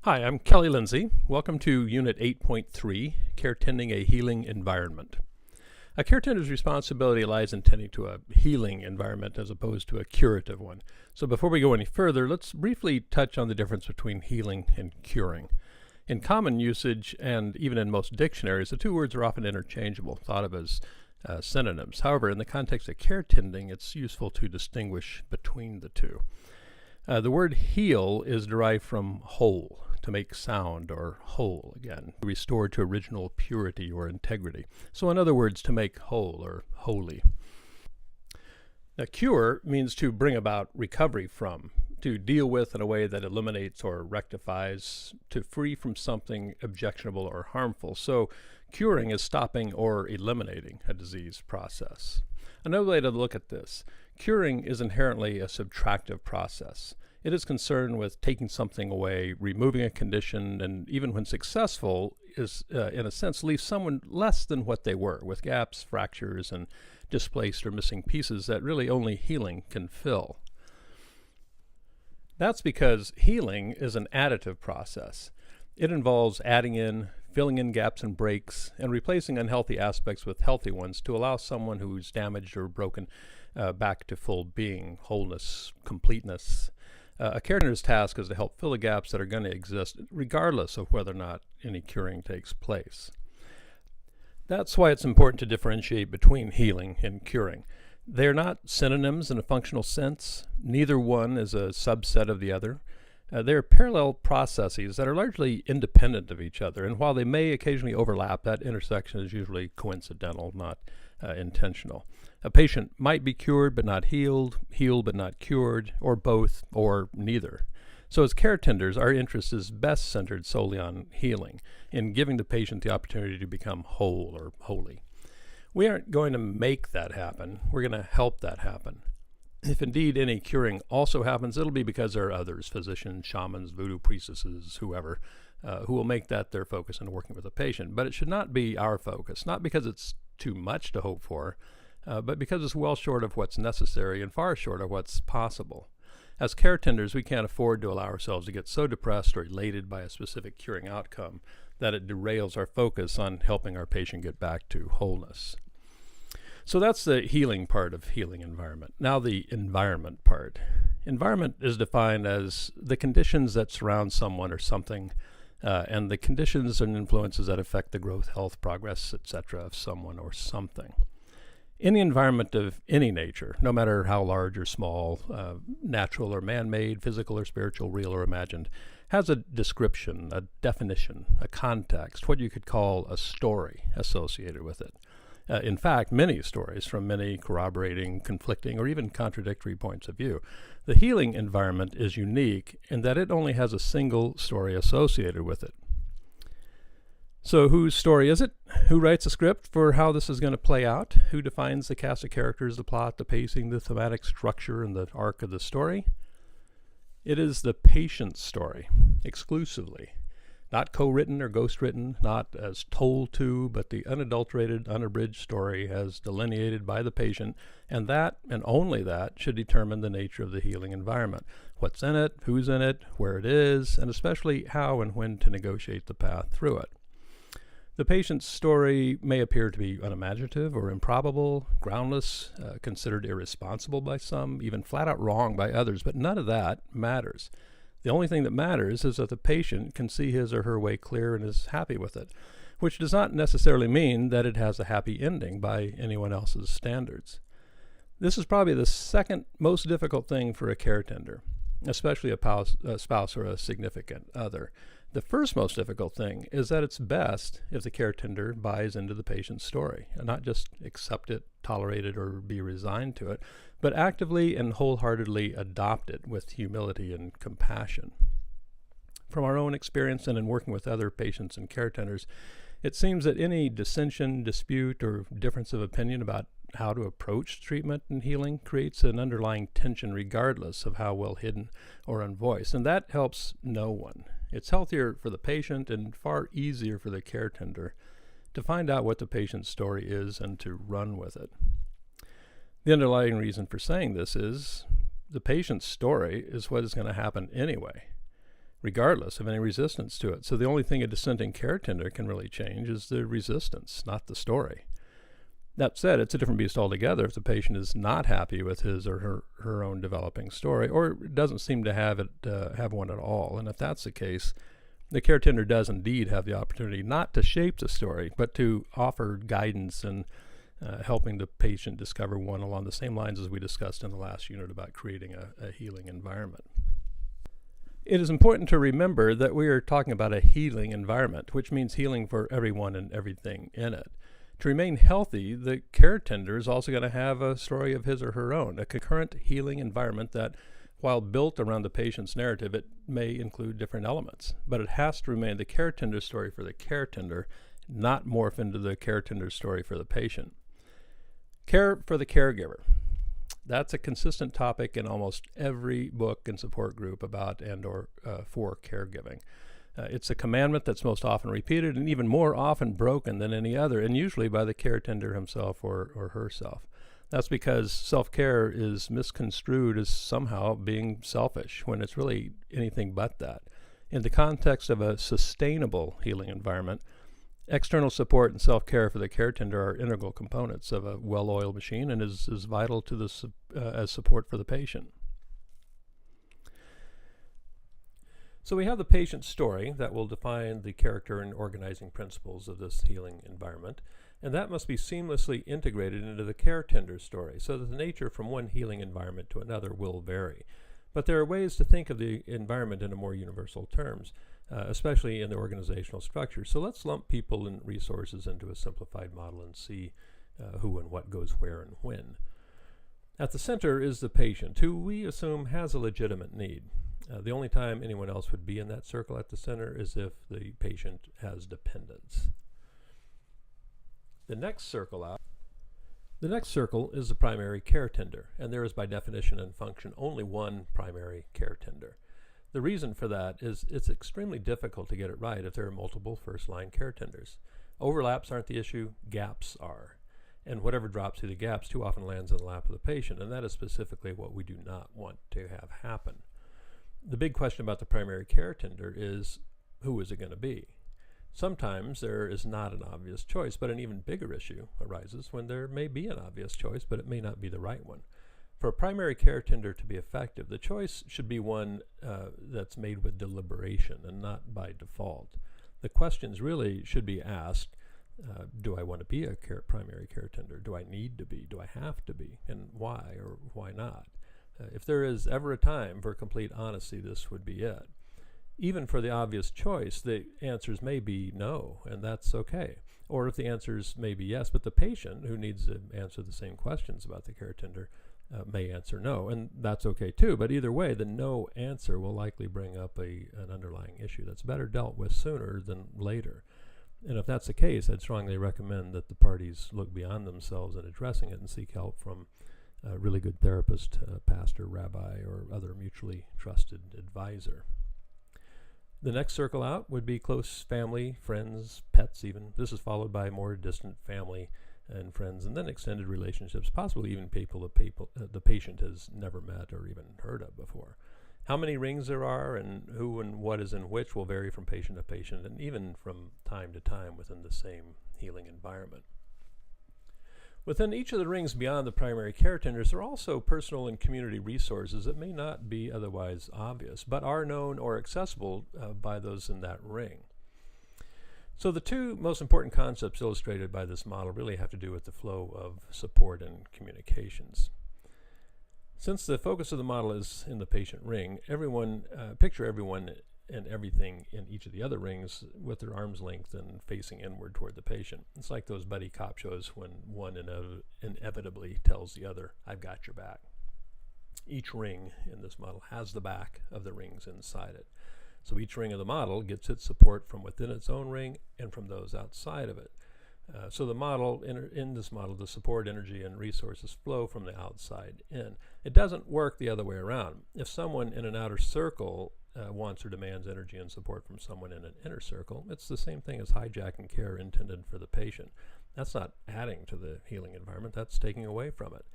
Hi, I'm Kelly Lindsay. Welcome to Unit 8.3, Caretending a Healing Environment. A caretender's responsibility lies in tending to a healing environment as opposed to a curative one. So before we go any further, let's briefly touch on the difference between healing and curing. In common usage, and even in most dictionaries, the two words are often interchangeable, thought of as synonyms. However, in the context of caretending, it's useful to distinguish between the two. The word heal is derived from whole, to make sound, or whole again, restored to original purity or integrity. So in other words, to make whole or holy. Now, cure means to bring about recovery from, to deal with in a way that eliminates or rectifies, to free from something objectionable or harmful. So curing is stopping or eliminating a disease process. Another way to look at this, curing is inherently a subtractive process. It is concerned with taking something away, removing a condition, and even when successful, is in a sense leaves someone less than what they were, with gaps, fractures, and displaced or missing pieces that really only healing can fill. That's because healing is an additive process. It involves adding in, filling in gaps and breaks, and replacing unhealthy aspects with healthy ones to allow someone who's damaged or broken back to full being, wholeness, completeness. A caretender's task is to help fill the gaps that are going to exist, regardless of whether or not any curing takes place. That's why it's important to differentiate between healing and curing. They're not synonyms in a functional sense. Neither one is a subset of the other. They're parallel processes that are largely independent of each other, and while they may occasionally overlap, that intersection is usually coincidental, not intentional. A patient might be cured but not healed, healed but not cured, or both, or neither. So as caretenders, our interest is best centered solely on healing, in giving the patient the opportunity to become whole or holy. We aren't going to make that happen. We're going to help that happen. If indeed any curing also happens, it'll be because there are others, physicians, shamans, voodoo priestesses, whoever, who will make that their focus in working with a patient. But it should not be our focus, not because it's too much to hope for, but because it's well short of what's necessary and far short of what's possible. As caretenders, we can't afford to allow ourselves to get so depressed or elated by a specific curing outcome that it derails our focus on helping our patient get back to wholeness. So that's the healing part of healing environment. Now the environment part. Environment is defined as the conditions that surround someone or something, and the conditions and influences that affect the growth, health, progress, etc. of someone or something. Any environment of any nature, no matter how large or small, natural or man-made, physical or spiritual, real or imagined, has a description, a definition, a context, what you could call a story associated with it. In fact, many stories from many corroborating, conflicting, or even contradictory points of view. The healing environment is unique in that it only has a single story associated with it. So whose story is it? Who writes the script for how this is going to play out? Who defines the cast of characters, the plot, the pacing, the thematic structure, and the arc of the story? It is the patient's story, exclusively. Not co-written or ghost-written, not as told to, but the unadulterated, unabridged story as delineated by the patient, and that, and only that, should determine the nature of the healing environment. What's in it, who's in it, where it is, and especially how and when to negotiate the path through it. The patient's story may appear to be unimaginative or improbable, groundless, considered irresponsible by some, even flat out wrong by others, but none of that matters. The only thing that matters is that the patient can see his or her way clear and is happy with it, which does not necessarily mean that it has a happy ending by anyone else's standards. This is probably the second most difficult thing for a caretender, especially a spouse or a significant other. The first most difficult thing is that it's best if the caretender buys into the patient's story and not just accept it, tolerate it, or be resigned to it, but actively and wholeheartedly adopt it with humility and compassion. From our own experience and in working with other patients and caretenders, it seems that any dissension, dispute, or difference of opinion about how to approach treatment and healing creates an underlying tension regardless of how well hidden or unvoiced, and that helps no one. It's healthier for the patient and far easier for the caretender to find out what the patient's story is and to run with it. The underlying reason for saying this is the patient's story is what is going to happen anyway. regardless of any resistance to it. So the only thing a dissenting care tender can really change is the resistance, not the story. That said, it's a different beast altogether if the patient is not happy with his or her own developing story, or doesn't seem to have one at all. And if that's the case, the care tender does indeed have the opportunity not to shape the story, but to offer guidance and helping the patient discover one along the same lines as we discussed in the last unit about creating a healing environment. It is important to remember that we are talking about a healing environment, which means healing for everyone and everything in it. To remain healthy, the care tender is also going to have a story of his or her own, a concurrent healing environment that, while built around the patient's narrative, it may include different elements. But it has to remain the care tender story for the care tender, not morph into the care tender story for the patient. Care for the caregiver. That's a consistent topic in almost every book and support group about and/or for caregiving. It's a commandment that's most often repeated and even more often broken than any other, and usually by the care tender himself or herself. That's because self-care is misconstrued as somehow being selfish, when it's really anything but that. In the context of a sustainable healing environment, external support and self-care for the care tender are integral components of a well-oiled machine and is vital to as support for the patient. So we have the patient's story that will define the character and organizing principles of this healing environment, and that must be seamlessly integrated into the care tender's story so that the nature from one healing environment to another will vary. But there are ways to think of the environment in a more universal terms, especially in the organizational structure. So let's lump people and resources into a simplified model and see who and what goes where and when. At the center is the patient, who we assume has a legitimate need. The only time anyone else would be in that circle at the center is if the patient has dependents. The next circle is the primary care tender, and there is by definition and function only one primary care tender. The reason for that is it's extremely difficult to get it right if there are multiple first-line care tenders. Overlaps aren't the issue, gaps are. And whatever drops through the gaps too often lands in the lap of the patient, and that is specifically what we do not want to have happen. The big question about the primary care tender is, who is it going to be? Sometimes there is not an obvious choice, but an even bigger issue arises when there may be an obvious choice, but it may not be the right one. For a primary care tender to be effective, the choice should be one that's made with deliberation and not by default. The questions really should be asked, do I want to be a primary care tender? Do I need to be? Do I have to be? And why or why not? If there is ever a time for complete honesty, this would be it. Even for the obvious choice, the answers may be no, and that's okay. Or if the answers may be yes, but the patient who needs to answer the same questions about the care tender may answer no, and that's okay too. But either way, the no answer will likely bring up an underlying issue that's better dealt with sooner than later. And if that's the case, I'd strongly recommend that the parties look beyond themselves in addressing it and seek help from a really good therapist, pastor, rabbi, or other mutually trusted advisor. The next circle out would be close family, friends, pets even. This is followed by more distant family and friends, and then extended relationships, possibly even people the patient has never met or even heard of before. How many rings there are and who and what is in which will vary from patient to patient and even from time to time within the same healing environment. Within each of the rings beyond the primary care tenders, there are also personal and community resources that may not be otherwise obvious, but are known or accessible by those in that ring. So the two most important concepts illustrated by this model really have to do with the flow of support and communications. Since the focus of the model is in the patient ring, picture everyone and everything in each of the other rings with their arms length and facing inward toward the patient. It's like those buddy cop shows when one inevitably tells the other, "I've got your back." Each ring in this model has the back of the rings inside it. So each ring of the model gets its support from within its own ring and from those outside of it. So the model, in this model, the support, energy, and resources flow from the outside in. It doesn't work the other way around. If someone in an outer circle wants or demands energy and support from someone in an inner circle, it's the same thing as hijacking care intended for the patient. That's not adding to the healing environment, that's taking away from it.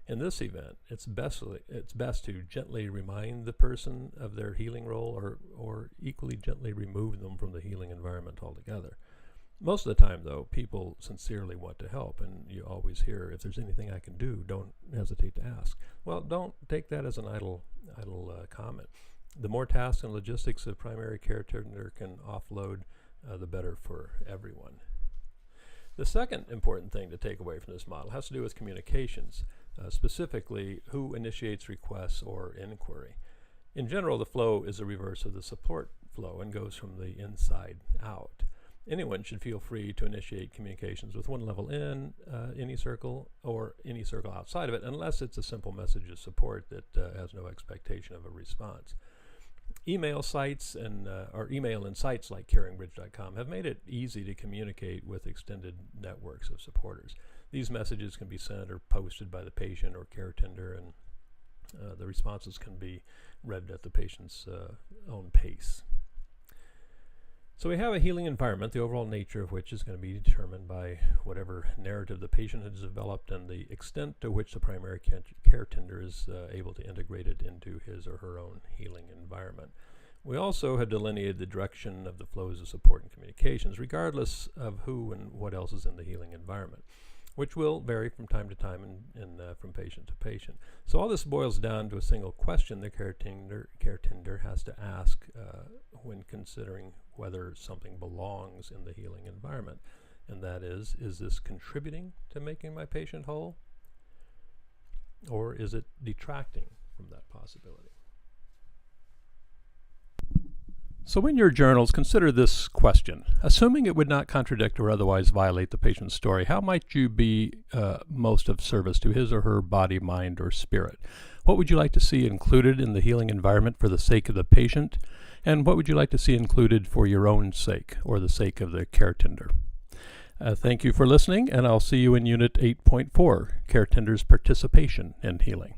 In this event, it's best to gently remind the person of their healing role, or equally gently remove them from the healing environment altogether. Most of the time, though, people sincerely want to help, and you always hear, if there's anything I can do, don't hesitate to ask. Well, don't take that as an idle comment. The more tasks and logistics a primary care tender can offload, the better for everyone. The second important thing to take away from this model has to do with communications, specifically who initiates requests or inquiry. In general, the flow is a reverse of the support flow and goes from the inside out. Anyone should feel free to initiate communications with one level in any circle or any circle outside of it, unless it's a simple message of support that has no expectation of a response. Email sites or email and sites like caringbridge.com have made it easy to communicate with extended networks of supporters. These messages can be sent or posted by the patient or care tender, and the responses can be read at the patient's own pace. So we have a healing environment, the overall nature of which is going to be determined by whatever narrative the patient has developed and the extent to which the primary care tender is able to integrate it into his or her own healing environment. We also have delineated the direction of the flows of support and communications, regardless of who and what else is in the healing environment, which will vary from time to time and from patient to patient. So all this boils down to a single question the care tender has to ask when considering whether something belongs in the healing environment. And that is this contributing to making my patient whole? Or is it detracting from that possibility? So in your journals, consider this question. Assuming it would not contradict or otherwise violate the patient's story, how might you be most of service to his or her body, mind, or spirit? What would you like to see included in the healing environment for the sake of the patient? And what would you like to see included for your own sake or the sake of the care tender? Thank you for listening, and I'll see you in Unit 8.4, Care Tender's Participation in Healing.